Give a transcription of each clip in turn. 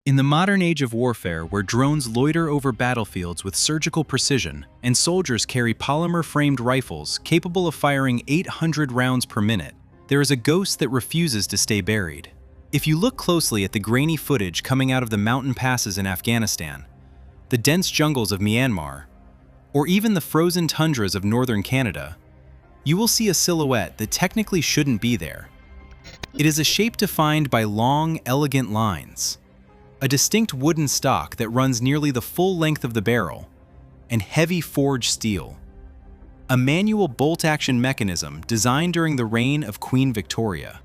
In the modern age of warfare, where drones loiter over battlefields with surgical precision and soldiers carry polymer-framed rifles capable of firing 800 rounds per minute, there is a ghost that refuses to stay buried. If you look closely at the grainy footage coming out of the mountain passes in Afghanistan, the dense jungles of Myanmar, or even the frozen tundras of northern Canada, you will see a silhouette that technically shouldn't be there. It is a shape defined by long, elegant lines, a distinct wooden stock that runs nearly the full length of the barrel, and heavy forged steel. A manual bolt-action mechanism designed during the reign of Queen Victoria.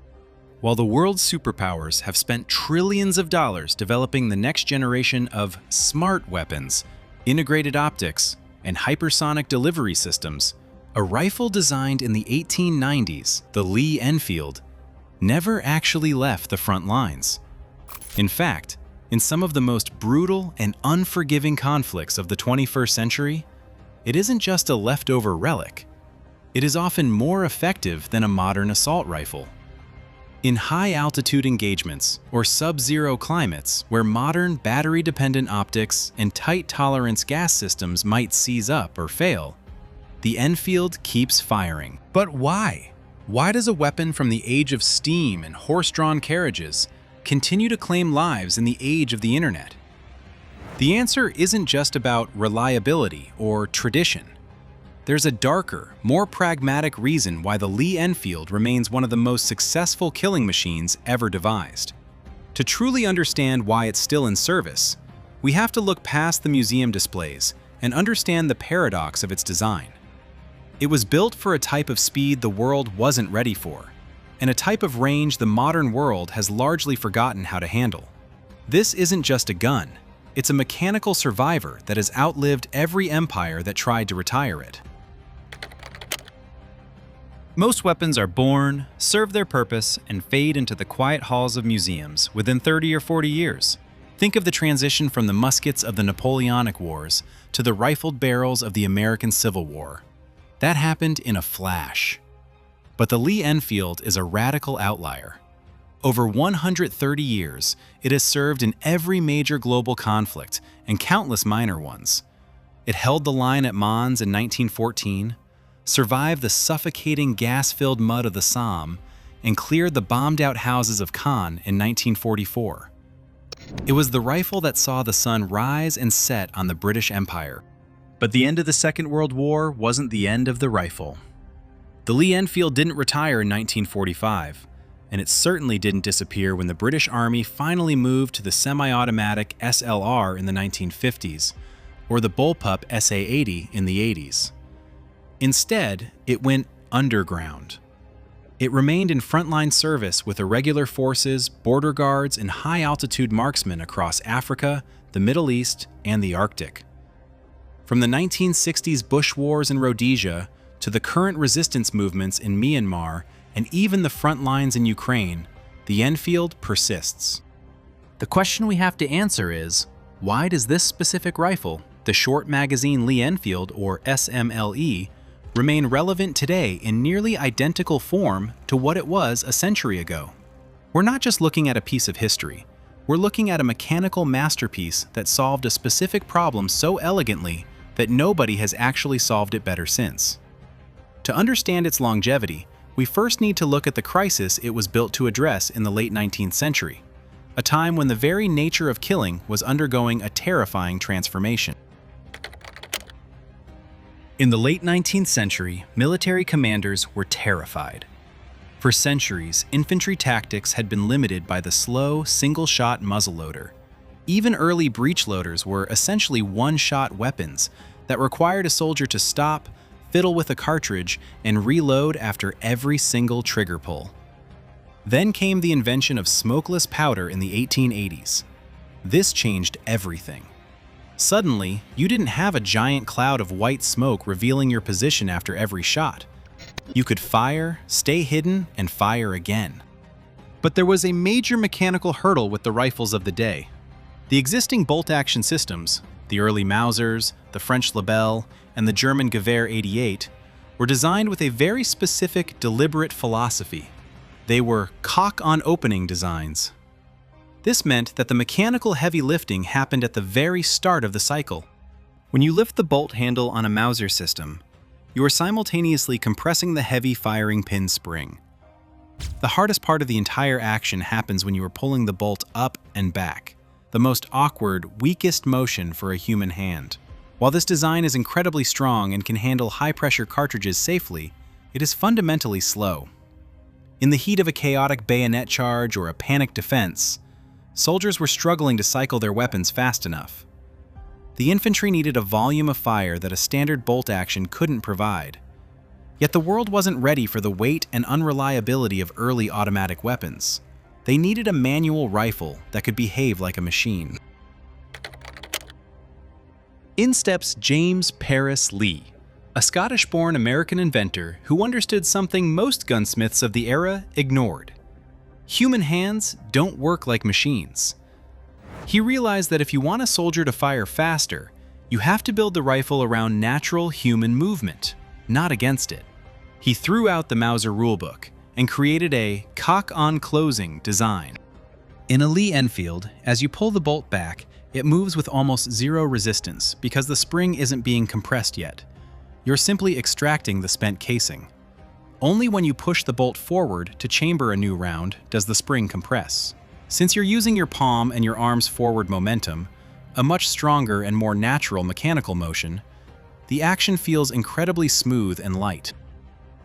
While the world's superpowers have spent trillions of dollars developing the next generation of smart weapons, integrated optics, and hypersonic delivery systems, a rifle designed in the 1890s, the Lee-Enfield, never actually left the front lines. In fact, in some of the most brutal and unforgiving conflicts of the 21st century, it isn't just a leftover relic. It is often more effective than a modern assault rifle. In high-altitude engagements or sub-zero climates where modern battery-dependent optics and tight-tolerance gas systems might seize up or fail, the Enfield keeps firing. But why? Why does a weapon from the age of steam and horse-drawn carriages continue to claim lives in the age of the internet? The answer isn't just about reliability or tradition. There's a darker, more pragmatic reason why the Lee-Enfield remains one of the most successful killing machines ever devised. To truly understand why it's still in service, we have to look past the museum displays and understand the paradox of its design. It was built for a type of speed the world wasn't ready for, and a type of range the modern world has largely forgotten how to handle. This isn't just a gun, it's a mechanical survivor that has outlived every empire that tried to retire it. Most weapons are born, serve their purpose, and fade into the quiet halls of museums within 30 or 40 years. Think of the transition from the muskets of the Napoleonic Wars to the rifled barrels of the American Civil War. That happened in a flash. But the Lee-Enfield is a radical outlier. Over 130 years, it has served in every major global conflict and countless minor ones. It held the line at Mons in 1914, survived the suffocating gas-filled mud of the Somme, and cleared the bombed-out houses of Caen in 1944. It was the rifle that saw the sun rise and set on the British Empire. But the end of the Second World War wasn't the end of the rifle. The Lee-Enfield didn't retire in 1945, and it certainly didn't disappear when the British Army finally moved to the semi-automatic SLR in the 1950s, or the bullpup SA-80 in the 80s. Instead, it went underground. It remained in frontline service with irregular forces, border guards, and high-altitude marksmen across Africa, the Middle East, and the Arctic. From the 1960s bush wars in Rhodesia to the current resistance movements in Myanmar and even the front lines in Ukraine, the Enfield persists. The question we have to answer is, why does this specific rifle, the short magazine Lee-Enfield or SMLE, remain relevant today in nearly identical form to what it was a century ago? We're not just looking at a piece of history. We're looking at a mechanical masterpiece that solved a specific problem so elegantly that nobody has actually solved it better since. To understand its longevity, we first need to look at the crisis it was built to address in the late 19th century, a time when the very nature of killing was undergoing a terrifying transformation. In the late 19th century, military commanders were terrified. For centuries, infantry tactics had been limited by the slow, single-shot muzzleloader. Even early breech-loaders were essentially one-shot weapons that required a soldier to stop, fiddle with a cartridge, and reload after every single trigger pull. Then came the invention of smokeless powder in the 1880s. This changed everything. Suddenly, you didn't have a giant cloud of white smoke revealing your position after every shot. You could fire, stay hidden, and fire again. But there was a major mechanical hurdle with the rifles of the day. The existing bolt-action systems, the early Mausers, the French Lebel, and the German Gewehr 88, were designed with a very specific, deliberate philosophy. They were cock-on-opening designs. This meant that the mechanical heavy lifting happened at the very start of the cycle. When you lift the bolt handle on a Mauser system, you are simultaneously compressing the heavy firing pin spring. The hardest part of the entire action happens when you are pulling the bolt up and back, the most awkward, weakest motion for a human hand. While this design is incredibly strong and can handle high-pressure cartridges safely, it is fundamentally slow. In the heat of a chaotic bayonet charge or a panicked defense, soldiers were struggling to cycle their weapons fast enough. The infantry needed a volume of fire that a standard bolt action couldn't provide. Yet the world wasn't ready for the weight and unreliability of early automatic weapons. They needed a manual rifle that could behave like a machine. In steps James Paris Lee, a Scottish-born American inventor who understood something most gunsmiths of the era ignored. Human hands don't work like machines. He realized that if you want a soldier to fire faster, you have to build the rifle around natural human movement, not against it. He threw out the Mauser rulebook and created a cock-on-closing design. In a Lee-Enfield, as you pull the bolt back, it moves with almost zero resistance because the spring isn't being compressed yet. You're simply extracting the spent casing. Only when you push the bolt forward to chamber a new round does the spring compress. Since you're using your palm and your arm's forward momentum, a much stronger and more natural mechanical motion, the action feels incredibly smooth and light.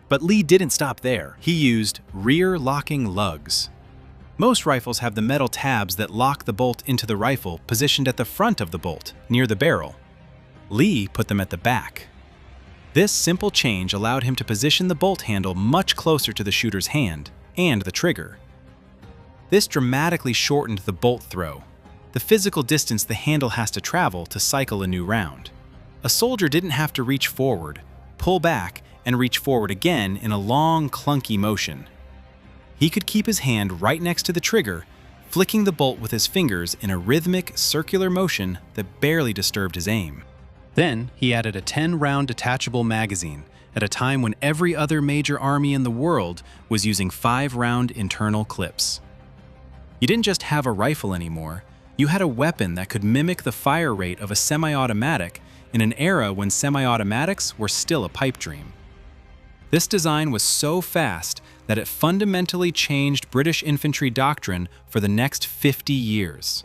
But Lee didn't stop there. He used rear-locking lugs. Most rifles have the metal tabs that lock the bolt into the rifle positioned at the front of the bolt, near the barrel. Lee put them at the back. This simple change allowed him to position the bolt handle much closer to the shooter's hand and the trigger. This dramatically shortened the bolt throw, the physical distance the handle has to travel to cycle a new round. A soldier didn't have to reach forward, pull back, and reach forward again in a long, clunky motion. He could keep his hand right next to the trigger, flicking the bolt with his fingers in a rhythmic, circular motion that barely disturbed his aim. Then, he added a 10-round detachable magazine at a time when every other major army in the world was using 5-round internal clips. You didn't just have a rifle anymore, you had a weapon that could mimic the fire rate of a semi-automatic in an era when semi-automatics were still a pipe dream. This design was so fast that it fundamentally changed British infantry doctrine for the next 50 years.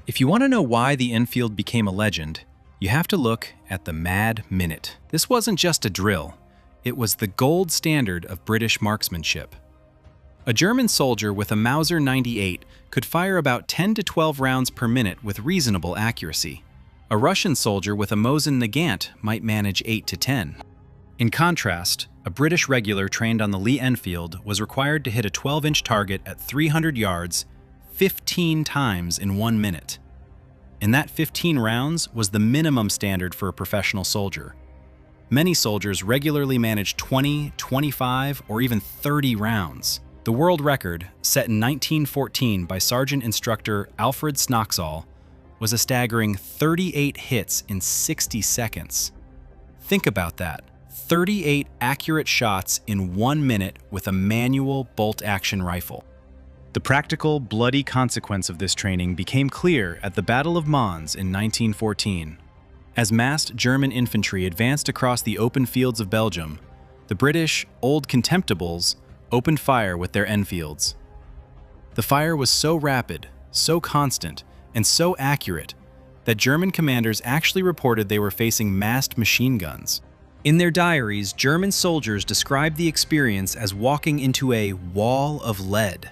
If you want to know why the Enfield became a legend, you have to look at the Mad Minute. This wasn't just a drill, it was the gold standard of British marksmanship. A German soldier with a Mauser 98 could fire about 10 to 12 rounds per minute with reasonable accuracy. A Russian soldier with a Mosin Nagant might manage 8 to 10. In contrast, a British regular trained on the Lee-Enfield was required to hit a 12-inch target at 300 yards 15 times in 1 minute. And that 15 rounds was the minimum standard for a professional soldier. Many soldiers regularly managed 20, 25, or even 30 rounds. The world record, set in 1914 by Sergeant Instructor Alfred Snoxall, was a staggering 38 hits in 60 seconds. Think about that. 38 accurate shots in 1 minute with a manual bolt-action rifle. The practical, bloody consequence of this training became clear at the Battle of Mons in 1914. As massed German infantry advanced across the open fields of Belgium, the British Old Contemptibles opened fire with their Enfields. The fire was so rapid, so constant, and so accurate that German commanders actually reported they were facing massed machine guns. In their diaries, German soldiers described the experience as walking into a wall of lead.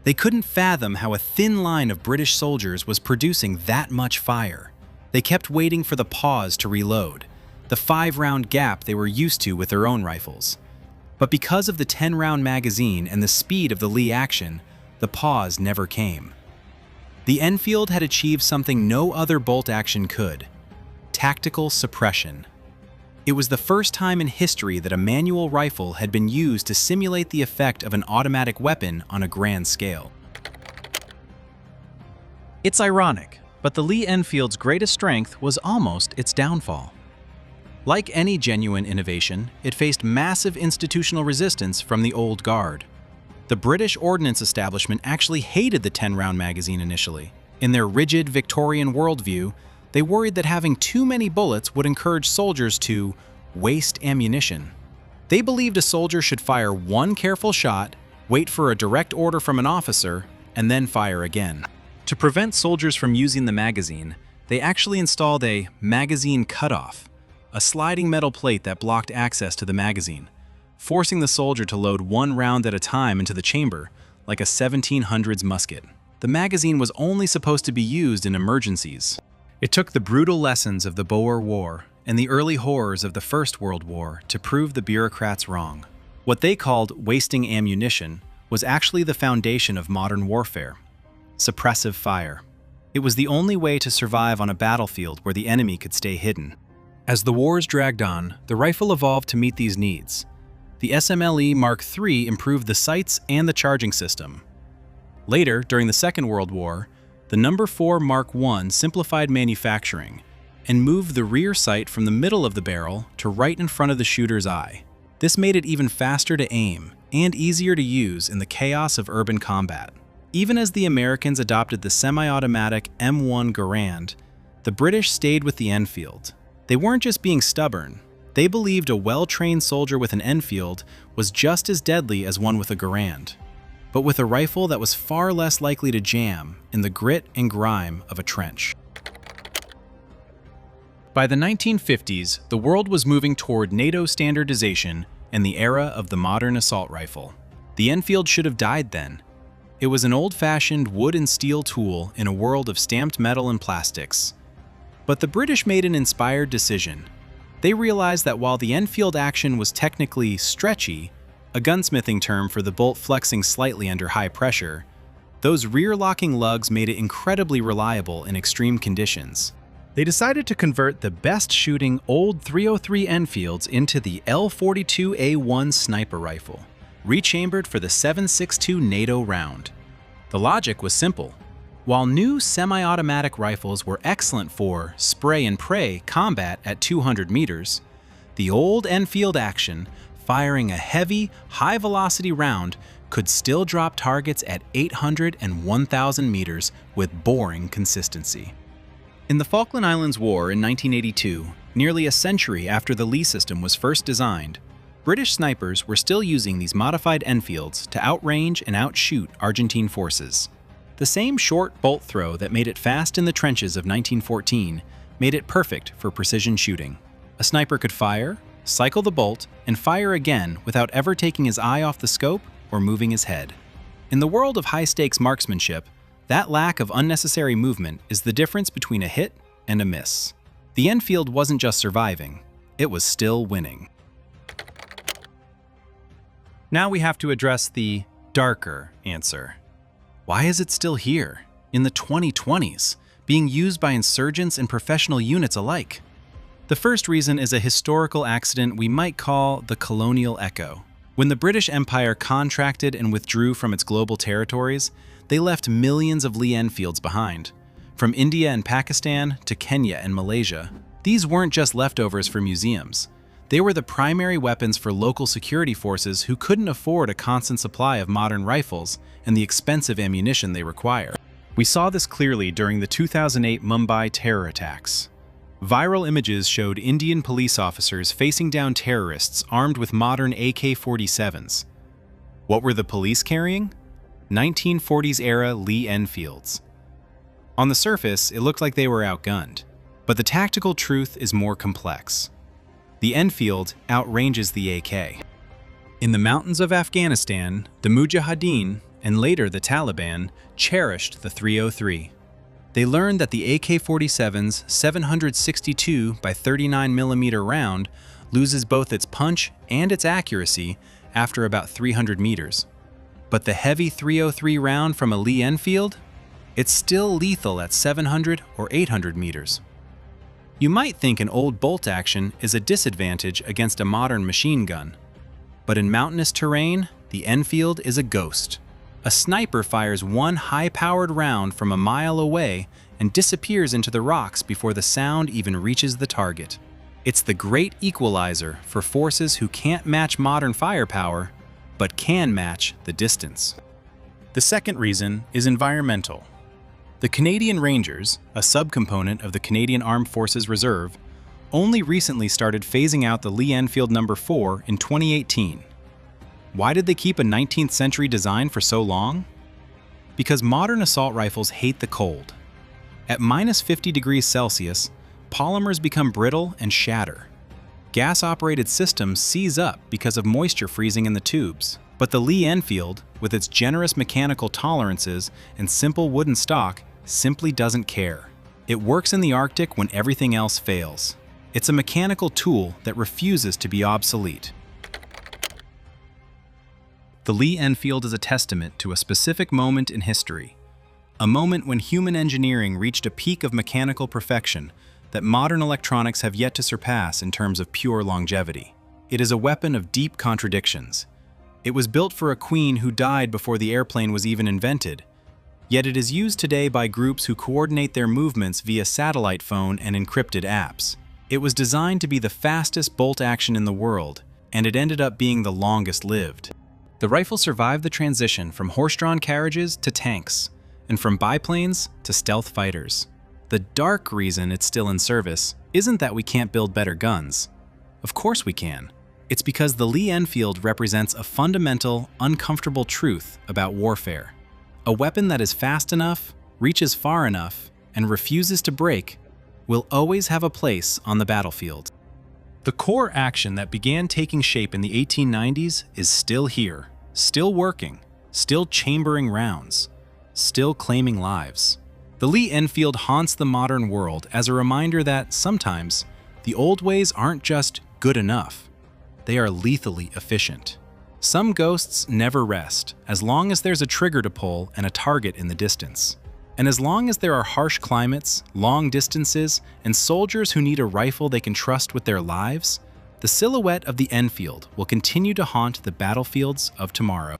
They couldn't fathom how a thin line of British soldiers was producing that much fire. They kept waiting for the pause to reload, the 5-round gap they were used to with their own rifles. But because of the 10-round magazine and the speed of the Lee action, the pause never came. The Enfield had achieved something no other bolt action could: tactical suppression. It was the first time in history that a manual rifle had been used to simulate the effect of an automatic weapon on a grand scale. It's ironic, but the Lee-Enfield's greatest strength was almost its downfall. Like any genuine innovation, it faced massive institutional resistance from the old guard. The British ordnance establishment actually hated the 10-round magazine initially. In their rigid Victorian worldview, they worried that having too many bullets would encourage soldiers to waste ammunition. They believed a soldier should fire one careful shot, wait for a direct order from an officer, and then fire again. To prevent soldiers from using the magazine, they actually installed a magazine cutoff, a sliding metal plate that blocked access to the magazine, forcing the soldier to load one round at a time into the chamber, like a 1700s musket. The magazine was only supposed to be used in emergencies. It took the brutal lessons of the Boer War and the early horrors of the First World War to prove the bureaucrats wrong. What they called wasting ammunition was actually the foundation of modern warfare: suppressive fire. It was the only way to survive on a battlefield where the enemy could stay hidden. As the wars dragged on, the rifle evolved to meet these needs. The SMLE Mark III improved the sights and the charging system. Later, during the Second World War, the No. 4 Mark I simplified manufacturing and moved the rear sight from the middle of the barrel to right in front of the shooter's eye. This made it even faster to aim and easier to use in the chaos of urban combat. Even as the Americans adopted the semi-automatic M1 Garand, the British stayed with the Enfield. They weren't just being stubborn. They believed a well-trained soldier with an Enfield was just as deadly as one with a Garand, but with a rifle that was far less likely to jam in the grit and grime of a trench. By the 1950s, the world was moving toward NATO standardization and the era of the modern assault rifle. The Enfield should have died then. It was an old-fashioned wood and steel tool in a world of stamped metal and plastics. But the British made an inspired decision. They realized that while the Enfield action was technically stretchy, a gunsmithing term for the bolt flexing slightly under high pressure, those rear-locking lugs made it incredibly reliable in extreme conditions. They decided to convert the best-shooting old .303 Enfields into the L42A1 sniper rifle, rechambered for the 7.62 NATO round. The logic was simple. While new semi-automatic rifles were excellent for spray-and-pray combat at 200 meters, the old Enfield action, firing a heavy, high-velocity round, could still drop targets at 800 and 1,000 meters with boring consistency. In the Falkland Islands War in 1982, nearly a century after the Lee system was first designed, British snipers were still using these modified Enfields to outrange and outshoot Argentine forces. The same short bolt throw that made it fast in the trenches of 1914 made it perfect for precision shooting. A sniper could fire, cycle the bolt, and fire again without ever taking his eye off the scope or moving his head. In the world of high-stakes marksmanship, that lack of unnecessary movement is the difference between a hit and a miss. The Enfield wasn't just surviving, it was still winning. Now we have to address the darker answer. Why is it still here, in the 2020s, being used by insurgents and professional units alike? The first reason is a historical accident we might call the Colonial Echo. When the British Empire contracted and withdrew from its global territories, they left millions of Lee-Enfields behind. From India and Pakistan to Kenya and Malaysia, these weren't just leftovers for museums. They were the primary weapons for local security forces who couldn't afford a constant supply of modern rifles and the expensive ammunition they require. We saw this clearly during the 2008 Mumbai terror attacks. Viral images showed Indian police officers facing down terrorists armed with modern AK-47s. What were the police carrying? 1940s-era Lee-Enfields. On the surface, it looked like they were outgunned, but the tactical truth is more complex. The Enfield outranges the AK. In the mountains of Afghanistan, the Mujahideen, and later the Taliban, cherished the .303. They learned that the AK-47's 762 by 39mm round loses both its punch and its accuracy after about 300 meters. But the heavy .303 round from a Lee-Enfield? It's still lethal at 700 or 800 meters. You might think an old bolt action is a disadvantage against a modern machine gun. But in mountainous terrain, the Enfield is a ghost. A sniper fires one high-powered round from a mile away and disappears into the rocks before the sound even reaches the target. It's the great equalizer for forces who can't match modern firepower but can match the distance. The second reason is environmental. The Canadian Rangers, a subcomponent of the Canadian Armed Forces Reserve, only recently started phasing out the Lee-Enfield No. 4 in 2018. Why did they keep a 19th century design for so long? Because modern assault rifles hate the cold. At -50 degrees Celsius, polymers become brittle and shatter. Gas-operated systems seize up because of moisture freezing in the tubes. But the Lee-Enfield, with its generous mechanical tolerances and simple wooden stock, simply doesn't care. It works in the Arctic when everything else fails. It's a mechanical tool that refuses to be obsolete. The Lee-Enfield is a testament to a specific moment in history, a moment when human engineering reached a peak of mechanical perfection that modern electronics have yet to surpass in terms of pure longevity. It is a weapon of deep contradictions. It was built for a queen who died before the airplane was even invented, yet it is used today by groups who coordinate their movements via satellite phone and encrypted apps. It was designed to be the fastest bolt action in the world, and it ended up being the longest lived. The rifle survived the transition from horse-drawn carriages to tanks, and from biplanes to stealth fighters. The dark reason it's still in service isn't that we can't build better guns. Of course we can. It's because the Lee-Enfield represents a fundamental, uncomfortable truth about warfare. A weapon that is fast enough, reaches far enough, and refuses to break will always have a place on the battlefield. The core action that began taking shape in the 1890s is still here, still working, still chambering rounds, still claiming lives. The Lee-Enfield haunts the modern world as a reminder that sometimes the old ways aren't just good enough, they are lethally efficient. Some ghosts never rest, as long as there's a trigger to pull and a target in the distance. And as long as there are harsh climates, long distances, and soldiers who need a rifle they can trust with their lives, the silhouette of the Enfield will continue to haunt the battlefields of tomorrow.